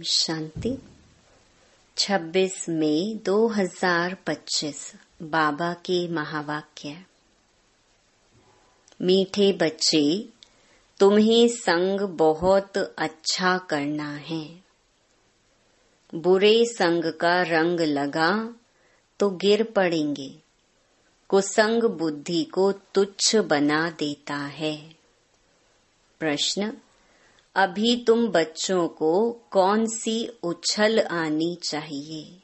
शांति। 26 मई 2025 बाबा के महावाक्य। मीठे बच्चे, तुम्हें संग बहुत अच्छा करना है। बुरे संग का रंग लगा तो गिर पड़ेंगे। कुसंग बुद्धि को तुच्छ बना देता है। प्रश्न, अभी तुम बच्चों को कौन सी उछल आनी चाहिए?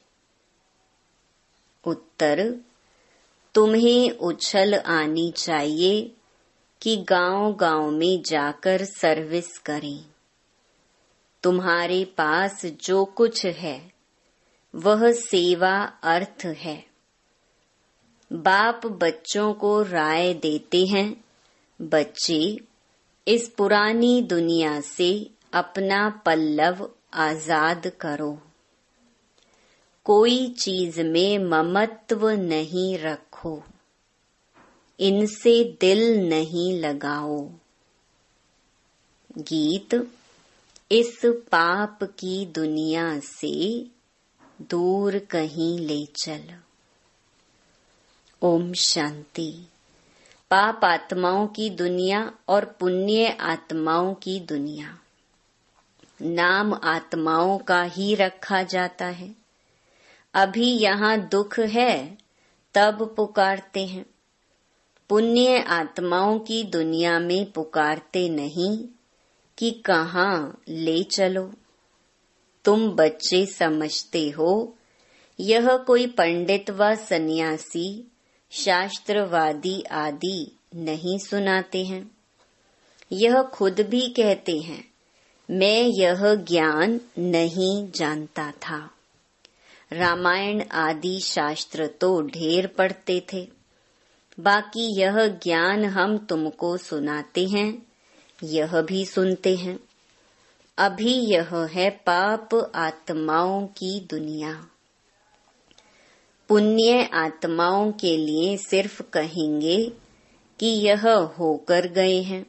उत्तर, तुम्हें उछल आनी चाहिए कि गांव-गांव में जाकर सर्विस करें। तुम्हारे पास जो कुछ है वह सेवा अर्थ है। बाप बच्चों को राय देते हैं, बच्चे इस पुरानी दुनिया से अपना पल्लव आजाद करो। कोई चीज में ममत्व नहीं रखो। इनसे दिल नहीं लगाओ। गीत, इस पाप की दुनिया से दूर कहीं ले चल। ओम शांति। पाप आत्माओं की दुनिया और पुण्य आत्माओं की दुनिया। नाम आत्माओं का ही रखा जाता है। अभी यहाँ दुख है तब पुकारते हैं। पुण्य आत्माओं की दुनिया में पुकारते नहीं कि कहाँ ले चलो। तुम बच्चे समझते हो यह कोई पंडित व सन्यासी शास्त्रवादी आदि नहीं सुनाते हैं। यह खुद भी कहते हैं, मैं यह ज्ञान नहीं जानता था। रामायण आदि शास्त्र तो ढेर पढ़ते थे, बाकी यह ज्ञान हम तुमको सुनाते हैं, यह भी सुनते हैं। अभी यह है पाप आत्माओं की दुनिया। पुण्य आत्माओं के लिए सिर्फ कहेंगे कि यह होकर गए हैं,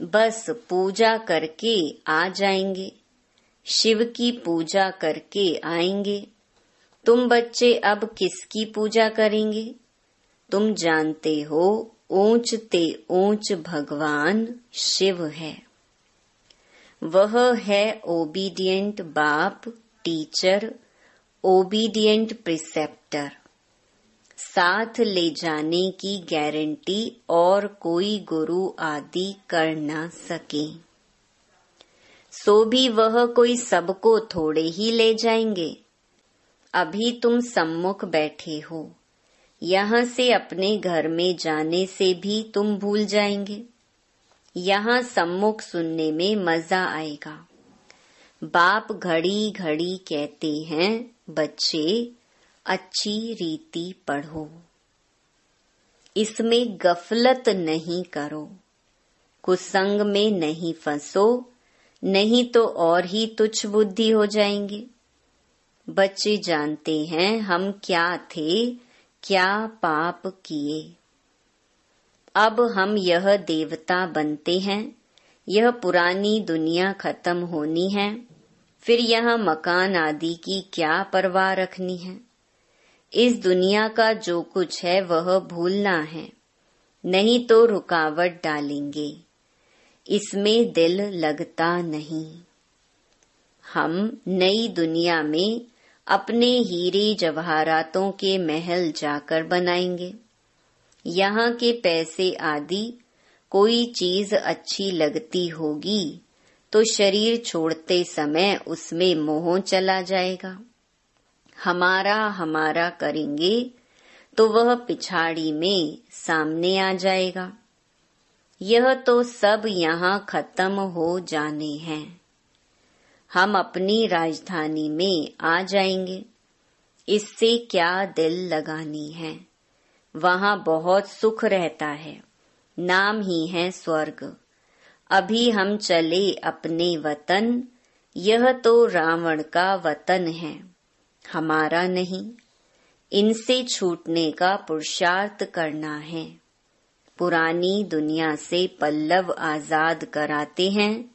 बस पूजा करके आ जाएंगे, शिव की पूजा करके आएंगे। तुम बच्चे अब किसकी पूजा करेंगे? तुम जानते हो ऊंच ते ऊंच भगवान शिव है। वह है ओबीडियंट बाप, टीचर, ओबीडियंट प्रिसेप्टर। साथ ले जाने की गारंटी और कोई गुरु आदि कर न सके। सो भी वह कोई सबको थोड़े ही ले जाएंगे। अभी तुम सम्मुख बैठे हो, यहाँ से अपने घर में जाने से भी तुम भूल जाएंगे। यहाँ सम्मुख सुनने में मजा आएगा। बाप घड़ी घड़ी कहते हैं, बच्चे अच्छी रीति पढ़ो। इसमें गफलत नहीं करो। कुसंग में नहीं फंसो, नहीं तो और ही तुच्छ बुद्धि हो जाएंगे। बच्चे जानते हैं हम क्या थे, क्या पाप किए। अब हम यह देवता बनते हैं। यह पुरानी दुनिया खत्म होनी है। फिर यहाँ मकान आदि की क्या परवाह रखनी है। इस दुनिया का जो कुछ है वह भूलना है, नहीं तो रुकावट डालेंगे। इसमें दिल लगता नहीं। हम नई दुनिया में अपने हीरे जवाहरातों के महल जाकर बनाएंगे। यहाँ के पैसे आदि कोई चीज अच्छी लगती होगी तो शरीर छोड़ते समय उसमें मोह चला जाएगा। हमारा हमारा करेंगे तो वह पिछाड़ी में सामने आ जाएगा। यह तो सब यहाँ खत्म हो जाने हैं। हम अपनी राजधानी में आ जाएंगे। इससे क्या दिल लगानी है। वहाँ बहुत सुख रहता है। नाम ही है स्वर्ग। अभी हम चले अपने वतन। यह तो रावण का वतन है, हमारा नहीं। इनसे छूटने का पुरुषार्थ करना है। पुरानी दुनिया से पल्लव आजाद कराते हैं।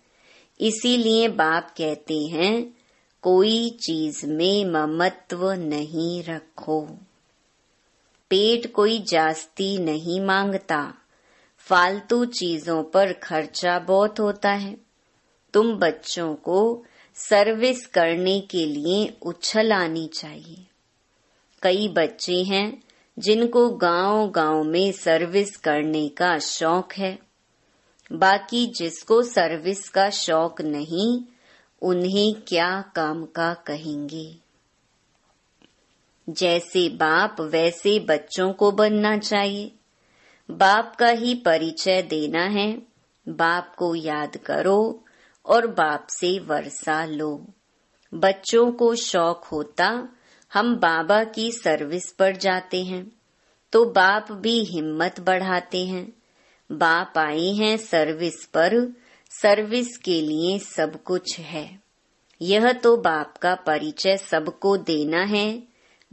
इसीलिए बाप कहते हैं, कोई चीज में ममत्व नहीं रखो। पेट कोई जास्ती नहीं मांगता, फालतू चीजों पर खर्चा बहुत होता है। तुम बच्चों को सर्विस करने के लिए उछल आनी चाहिए। कई बच्चे हैं जिनको गांव-गांव में सर्विस करने का शौक है। बाकी जिसको सर्विस का शौक नहीं, उन्हें क्या काम का कहेंगे। जैसे बाप वैसे बच्चों को बनना चाहिए। बाप का ही परिचय देना है। बाप को याद करो और बाप से वर्षा लो। बच्चों को शौक होता हम बाबा की सर्विस पर जाते हैं, तो बाप भी हिम्मत बढ़ाते हैं। बाप आए हैं सर्विस पर, सर्विस के लिए सब कुछ है। यह तो बाप का परिचय सबको देना है।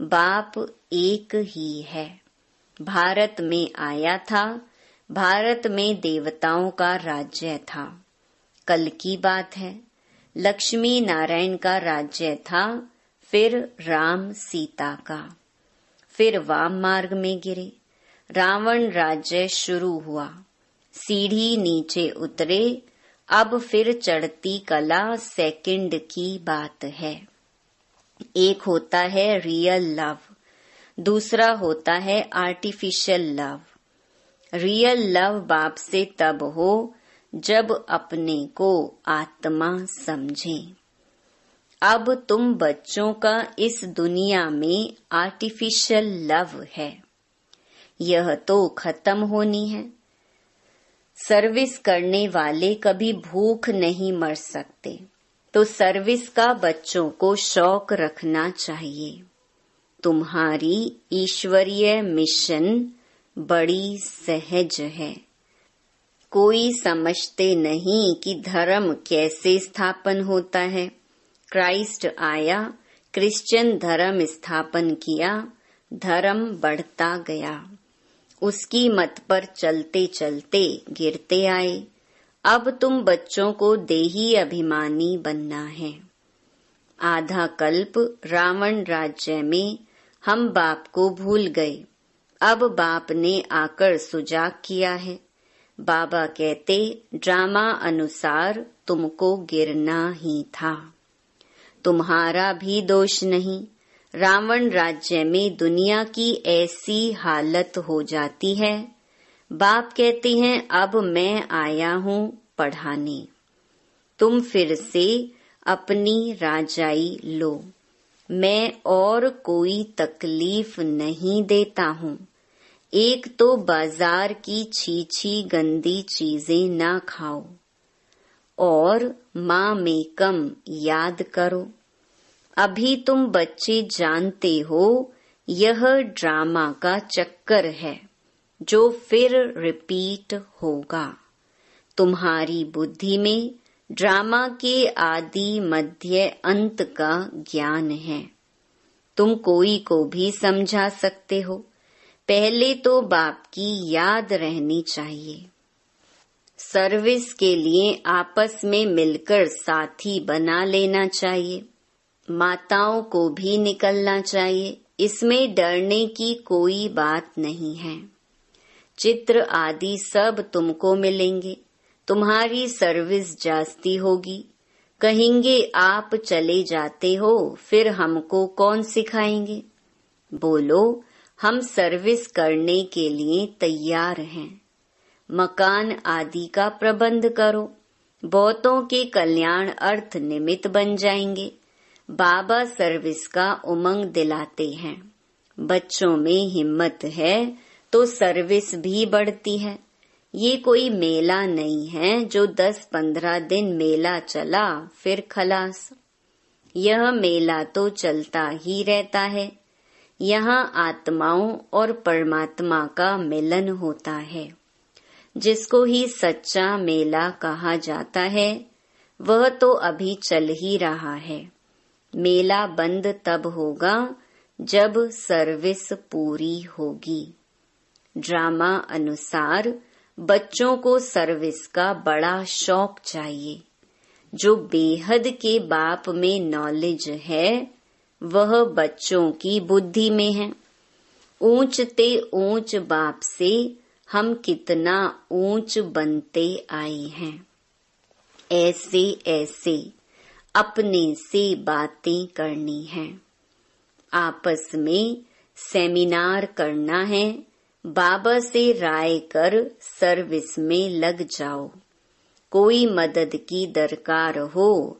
बाप एक ही है। भारत में आया था, भारत में देवताओं का राज्य था। कल की बात है, लक्ष्मी नारायण का राज्य था, फिर राम सीता का। फिर वाम मार्ग में गिरे, रावण राज्य शुरू हुआ। सीढ़ी नीचे उतरे, अब फिर चढ़ती कला सेकंड की बात है। एक होता है रियल लव, दूसरा होता है आर्टिफिशियल लव। रियल लव बाप से तब हो जब अपने को आत्मा समझें। अब तुम बच्चों का इस दुनिया में आर्टिफिशियल लव है, यह तो खत्म होनी है। सर्विस करने वाले कभी भूख नहीं मर सकते, तो सर्विस का बच्चों को शौक रखना चाहिए। तुम्हारी ईश्वरीय मिशन बड़ी सहज है। कोई समझते नहीं कि धर्म कैसे स्थापन होता है। क्राइस्ट आया, क्रिश्चियन धर्म स्थापन किया, धर्म बढ़ता गया। उसकी मत पर चलते चलते गिरते आए। अब तुम बच्चों को देही अभिमानी बनना है। आधा कल्प रावण राज्य में हम बाप को भूल गए। अब बाप ने आकर सुजाग किया है। बाबा कहते, ड्रामा अनुसार तुमको गिरना ही था। तुम्हारा भी दोष नहीं। रावण राज्य में दुनिया की ऐसी हालत हो जाती है। बाप कहते हैं, अब मैं आया हूँ पढ़ाने। तुम फिर से अपनी राजाई लो। मैं और कोई तकलीफ नहीं देता हूँ। एक तो बाजार की छीछी गंदी चीजें ना खाओ और माँ में कम याद करो। अभी तुम बच्चे जानते हो यह ड्रामा का चक्कर है जो फिर रिपीट होगा। तुम्हारी बुद्धि में ड्रामा के आदि मध्य अंत का ज्ञान है। तुम कोई को भी समझा सकते हो। पहले तो बाप की याद रहनी चाहिए। सर्विस के लिए आपस में मिलकर साथी बना लेना चाहिए। माताओं को भी निकलना चाहिए। इसमें डरने की कोई बात नहीं है। चित्र आदि सब तुमको मिलेंगे। तुम्हारी सर्विस जास्ती होगी। कहेंगे आप चले जाते हो, फिर हमको कौन सिखाएंगे। बोलो, हम सर्विस करने के लिए तैयार हैं। मकान आदि का प्रबंध करो। बहुतों के कल्याण अर्थ निमित्त बन जाएंगे। बाबा सर्विस का उमंग दिलाते हैं। बच्चों में हिम्मत है तो सर्विस भी बढ़ती है। ये कोई मेला नहीं है जो 10-15 दिन मेला चला फिर खलास। यह मेला तो चलता ही रहता है। यहाँ आत्माओं और परमात्मा का मिलन होता है। जिसको ही सच्चा मेला कहा जाता है, वह तो अभी चल ही रहा है। मेला बंद तब होगा जब सर्विस पूरी होगी। ड्रामा अनुसार बच्चों को सर्विस का बड़ा शौक चाहिए। जो बेहद के बाप में नॉलेज है वह बच्चों की बुद्धि में है। ऊंच ते ऊंच बाप से हम कितना ऊंच बनते आए हैं। ऐसे ऐसे अपने से बातें करनी है। आपस में सेमिनार करना है। बाबा से राय कर सर्विस में लग जाओ। कोई मदद की दरकार हो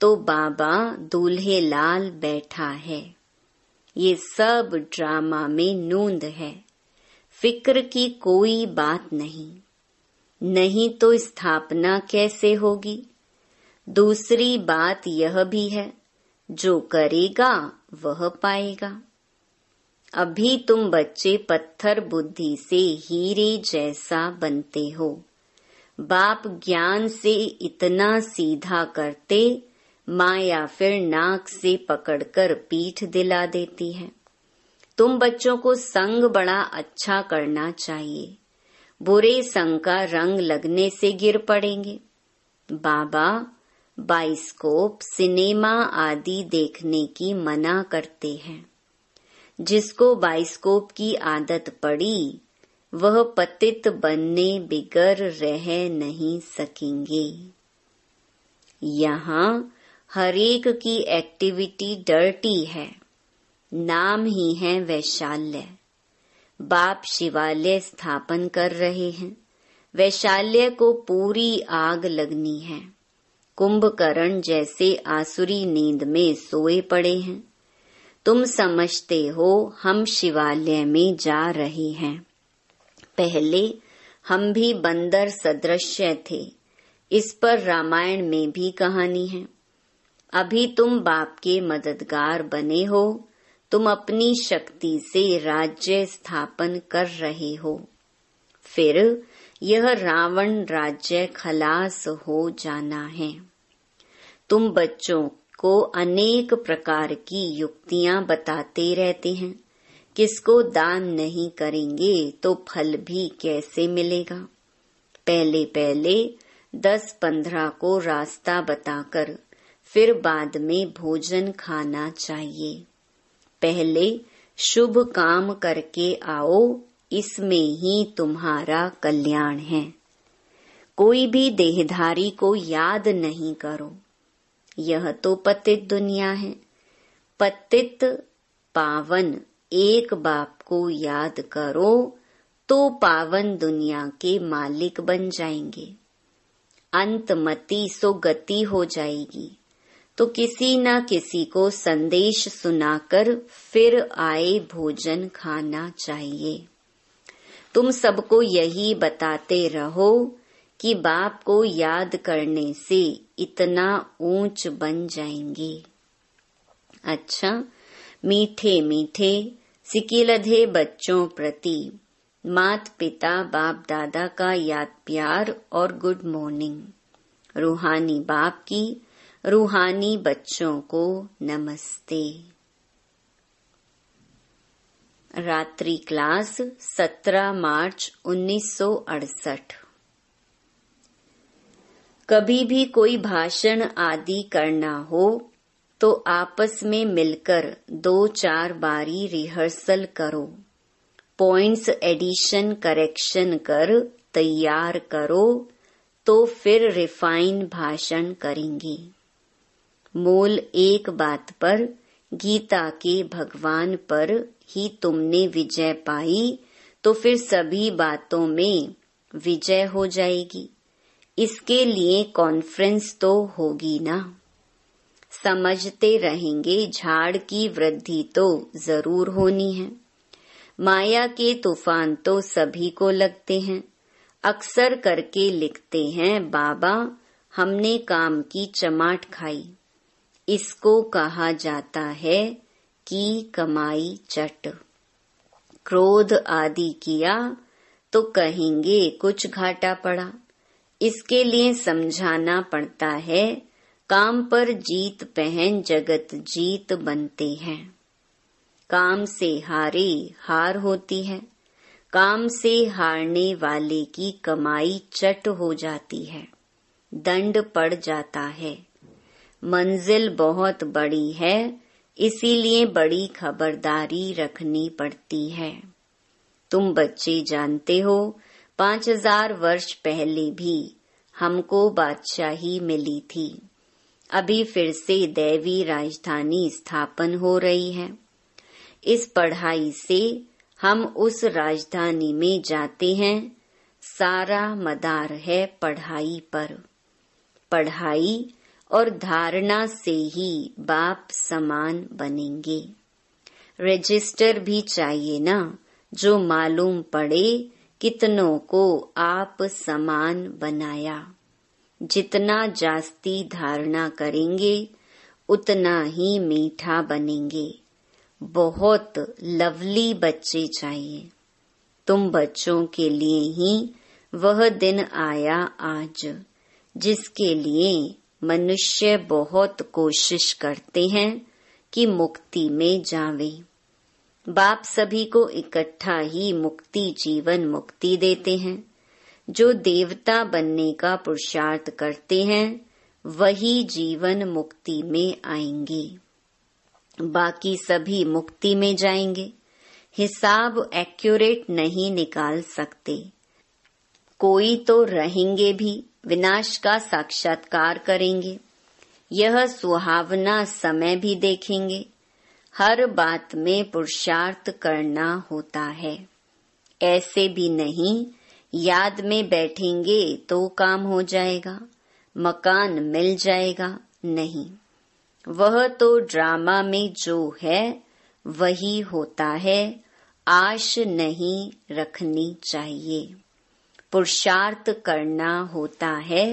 तो बाबा दूल्हे लाल बैठा है। ये सब ड्रामा में नूंद है। फिक्र की कोई बात नहीं। नहीं तो स्थापना कैसे होगी। दूसरी बात यह भी है, जो करेगा वह पाएगा। अभी तुम बच्चे पत्थर बुद्धि से हीरे जैसा बनते हो। बाप ज्ञान से इतना सीधा करते, माया फिर नाक से पकड़कर पीठ दिला देती है। तुम बच्चों को संग बड़ा अच्छा करना चाहिए। बुरे संग का रंग लगने से गिर पड़ेंगे। बाबा बाइस्कोप, सिनेमा आदि देखने की मना करते हैं। जिसको बाइस्कोप की आदत पड़ी वह पतित बनने बिगर रह नहीं सकेंगे। यहाँ हरेक की एक्टिविटी डर्टी है। नाम ही है वैशाल्य। बाप शिवालय स्थापन कर रहे हैं। वैशाल्य को पूरी आग लगनी है। कुंभकर्ण जैसे आसुरी नींद में सोए पड़े हैं। तुम समझते हो हम शिवालय में जा रहे हैं। पहले हम भी बंदर सदृश्य थे। इस पर रामायण में भी कहानी है। अभी तुम बाप के मददगार बने हो। तुम अपनी शक्ति से राज्य स्थापन कर रहे हो। फिर यह रावण राज्य खलास हो जाना है। तुम बच्चों को अनेक प्रकार की युक्तियां बताते रहते हैं। किसको दान नहीं करेंगे तो फल भी कैसे मिलेगा। पहले पहले 10-15 को रास्ता बताकर फिर बाद में भोजन खाना चाहिए। पहले शुभ काम करके आओ, इसमें ही तुम्हारा कल्याण है। कोई भी देहधारी को याद नहीं करो। यह तो पतित दुनिया है। पतित पावन एक बाप को याद करो तो पावन दुनिया के मालिक बन जाएंगे। अंतमति सो गति हो जाएगी। तो किसी न किसी को संदेश सुनाकर फिर आए भोजन खाना चाहिए। तुम सबको यही बताते रहो कि बाप को याद करने से इतना ऊंच बन जाएंगे। अच्छा, मीठे मीठे सिकिलधे बच्चों प्रति मात पिता बाप दादा का याद प्यार और गुड मॉर्निंग। रूहानी बाप की रूहानी बच्चों को नमस्ते। रात्रि क्लास 17 मार्च 1968। कभी भी कोई भाषण आदि करना हो तो आपस में मिलकर 2-4 बारी रिहर्सल करो। पॉइंट्स एडिशन करेक्शन कर तैयार करो तो फिर रिफाइन भाषण करेंगे। मूल एक बात पर, गीता के भगवान पर ही तुमने विजय पाई तो फिर सभी बातों में विजय हो जाएगी। इसके लिए कॉन्फ्रेंस तो होगी ना। समझते रहेंगे झाड़ की वृद्धि तो जरूर होनी है। माया के तूफान तो सभी को लगते हैं। अक्सर करके लिखते हैं, बाबा हमने काम की चमाट खाई। इसको कहा जाता है कि कमाई चट। क्रोध आदि किया तो कहेंगे कुछ घाटा पड़ा। इसके लिए समझाना पड़ता है, काम पर जीत पहन जगत जीत बनते हैं। काम से हारे हार होती है। काम से हारने वाले की कमाई चट हो जाती है। दंड पड़ जाता है। मंजिल बहुत बड़ी है, इसीलिए बड़ी खबरदारी रखनी पड़ती है। तुम बच्चे जानते हो 5000 वर्ष पहले भी हमको बादशाही मिली थी। अभी फिर से दैवी राजधानी स्थापन हो रही है। इस पढ़ाई से हम उस राजधानी में जाते हैं। सारा मदार है पढ़ाई पर। पढ़ाई और धारणा से ही बाप समान बनेंगे। रजिस्टर भी चाहिए ना, जो मालूम पड़े कितनों को आप समान बनाया। जितना जास्ती धारणा करेंगे उतना ही मीठा बनेंगे। बहुत लवली बच्चे चाहिए। तुम बच्चों के लिए ही वह दिन आया आज, जिसके लिए मनुष्य बहुत कोशिश करते हैं कि मुक्ति में जावे। बाप सभी को इकट्ठा ही मुक्ति, जीवन मुक्ति देते हैं। जो देवता बनने का पुरुषार्थ करते हैं वही जीवन मुक्ति में आएंगे। बाकी सभी मुक्ति में जाएंगे। हिसाब एक्यूरेट नहीं निकाल सकते। कोई तो रहेंगे भी, विनाश का साक्षात्कार करेंगे। यह सुहावना समय भी देखेंगे। हर बात में पुरुषार्थ करना होता है। ऐसे भी नहीं याद में बैठेंगे तो काम हो जाएगा, मकान मिल जाएगा। नहीं, वह तो ड्रामा में जो है वही होता है। आश नहीं रखनी चाहिए। पुरुषार्थ करना होता है।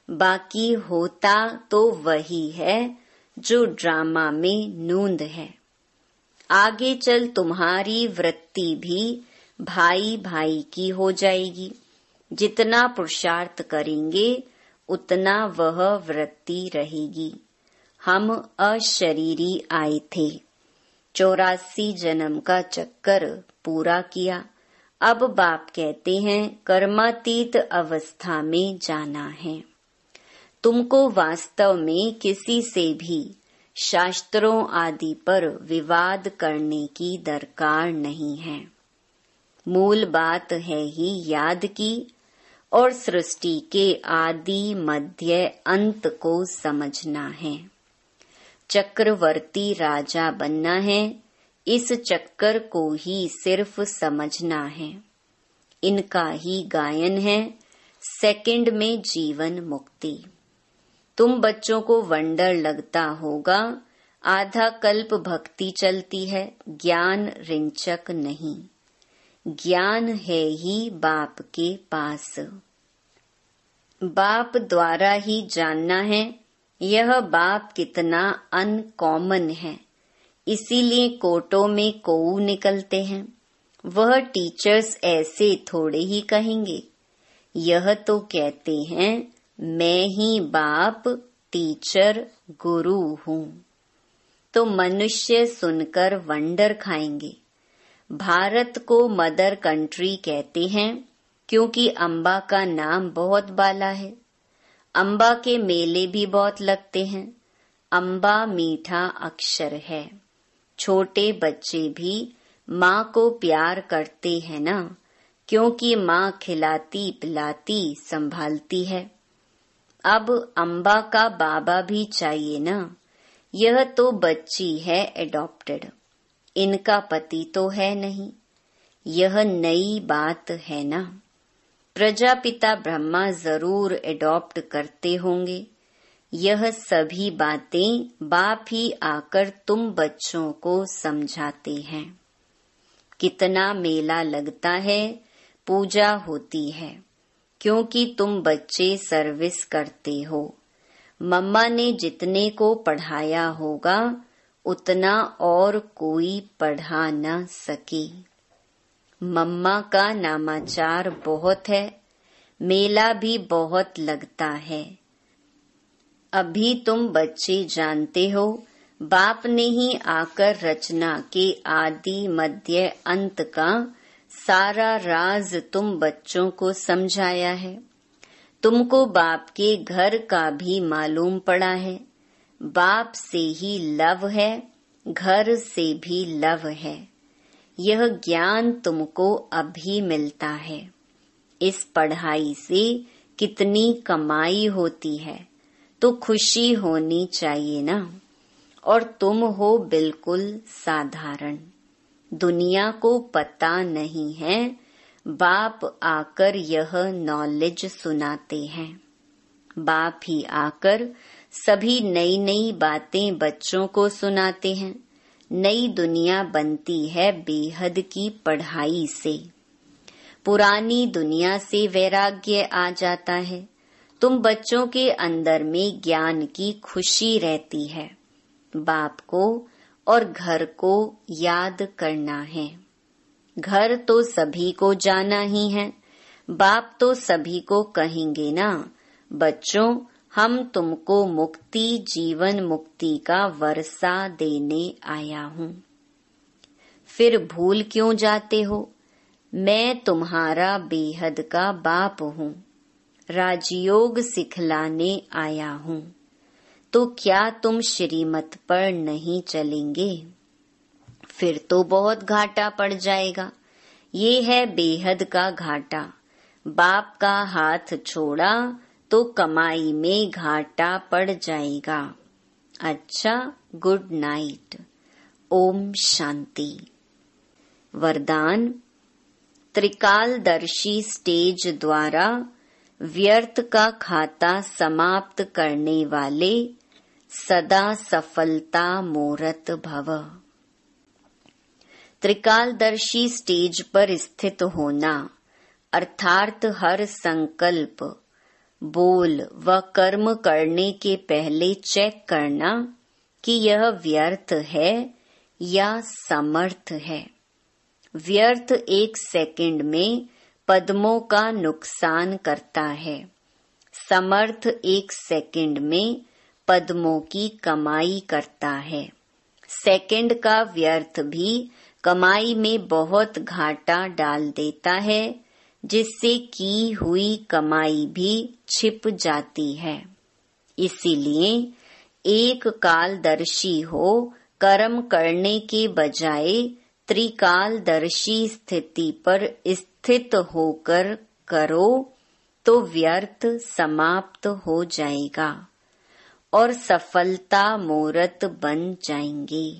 बाकी होता तो वही है जो ड्रामा में नूंद है। आगे चल तुम्हारी वृत्ति भी भाई भाई की हो जाएगी। जितना पुरुषार्थ करेंगे उतना वह वृत्ति रहेगी। हम अशरीरी आए थे, 84 जन्म का चक्कर पूरा किया। अब बाप कहते हैं कर्मातीत अवस्था में जाना है। तुमको वास्तव में किसी से भी शास्त्रों आदि पर विवाद करने की दरकार नहीं है। मूल बात है ही याद की और सृष्टि के आदि मध्य अंत को समझना है। चक्रवर्ती राजा बनना है, इस चक्कर को ही सिर्फ समझना है। इनका ही गायन है, सेकंड में जीवन मुक्ति। तुम बच्चों को वंडर लगता होगा, आधा कल्प भक्ति चलती है, ज्ञान रिंचक नहीं। ज्ञान है ही बाप के पास। बाप द्वारा ही जानना है। यह बाप कितना अनकॉमन है, इसीलिए कोटों में कोऊ निकलते हैं। वह टीचर्स ऐसे थोड़े ही कहेंगे। यह तो कहते हैं मैं ही बाप, टीचर, गुरु हूँ। तो मनुष्य सुनकर वंडर खाएंगे। भारत को मदर कंट्री कहते हैं क्योंकि अम्बा का नाम बहुत बाला है। अम्बा के मेले भी बहुत लगते हैं। अम्बा मीठा अक्षर है। छोटे बच्चे भी माँ को प्यार करते हैं ना, क्योंकि माँ खिलाती पिलाती संभालती है। अब अम्बा का बाबा भी चाहिए ना। यह तो बच्ची है एडॉप्टेड, इनका पति तो है नहीं। यह नई बात है ना। प्रजापिता ब्रह्मा जरूर एडॉप्ट करते होंगे। यह सभी बातें बाप ही आकर तुम बच्चों को समझाते हैं। कितना मेला लगता है, पूजा होती है, क्योंकि तुम बच्चे सर्विस करते हो। मम्मा ने जितने को पढ़ाया होगा उतना और कोई पढ़ा न सके। मम्मा का नामाचार बहुत है, मेला भी बहुत लगता है। अभी तुम बच्चे जानते हो, बाप ने ही आकर रचना के आदि मध्य अंत का सारा राज तुम बच्चों को समझाया है। तुमको बाप के घर का भी मालूम पड़ा है। बाप से ही लव है, घर से भी लव है। यह ज्ञान तुमको अभी मिलता है। इस पढ़ाई से कितनी कमाई होती है, तो खुशी होनी चाहिए ना। और तुम हो बिल्कुल साधारण, दुनिया को पता नहीं है। बाप आकर यह नॉलेज सुनाते हैं। बाप ही आकर सभी नई नई बातें बच्चों को सुनाते हैं। नई दुनिया बनती है बेहद की पढ़ाई से। पुरानी दुनिया से वैराग्य आ जाता है। तुम बच्चों के अंदर में ज्ञान की खुशी रहती है। बाप को और घर को याद करना है। घर तो सभी को जाना ही है। बाप तो सभी को कहेंगे ना, बच्चों हम तुमको मुक्ति, जीवन मुक्ति का वर्षा देने आया हूँ। फिर भूल क्यों जाते हो? मैं तुम्हारा बेहद का बाप हूँ, राजयोग सिखलाने आया हूँ। तो क्या तुम श्रीमत पर नहीं चलेंगे? फिर तो बहुत घाटा पड़ जाएगा। ये है बेहद का घाटा। बाप का हाथ छोड़ा तो कमाई में घाटा पड़ जाएगा। अच्छा, गुड नाइट। ओम शांति। वरदान। त्रिकालदर्शी स्टेज द्वारा व्यर्थ का खाता समाप्त करने वाले सदा सफलता मूरत भव। त्रिकालदर्शी स्टेज पर स्थित होना अर्थात हर संकल्प, बोल व कर्म करने के पहले चेक करना कि यह व्यर्थ है या समर्थ है। व्यर्थ 1 सेकंड में पद्मों का नुकसान करता है। समर्थ 1 सेकंड में पद्मों की कमाई करता है। सेकंड का व्यर्थ भी कमाई में बहुत घाटा डाल देता है, जिससे की हुई कमाई भी छिप जाती है। इसीलिए एक कालदर्शी हो कर्म करने के बजाय त्रिकालदर्शी स्थिति पर स्थित होकर करो तो व्यर्थ समाप्त हो जाएगा और सफलता मूरत बन जाएंगे।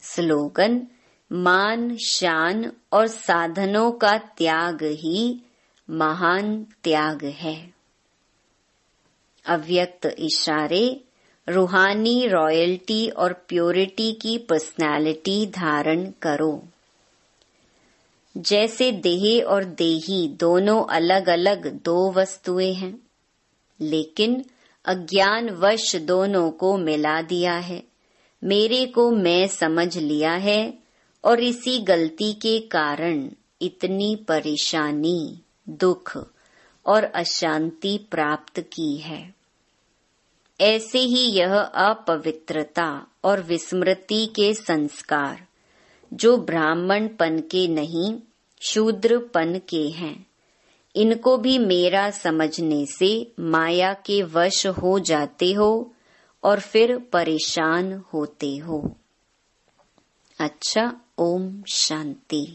स्लोगन। मान, शान और साधनों का त्याग ही महान त्याग है। अव्यक्त इशारे। रूहानी रॉयल्टी और प्योरिटी की पर्सनालिटी धारण करो। जैसे देह और देही दोनों अलग अलग 2 वस्तुएं हैं, लेकिन अज्ञानवश दोनों को मिला दिया है। मेरे को मैं समझ लिया है और इसी गलती के कारण इतनी परेशानी, दुख और अशांति प्राप्त की है। ऐसे ही यह अपवित्रता और विस्मृति के संस्कार जो ब्राह्मणपन के नहीं शूद्रपन के हैं, इनको भी मेरा समझने से माया के वश हो जाते हो और फिर परेशान होते हो। अच्छा, ओम शांति।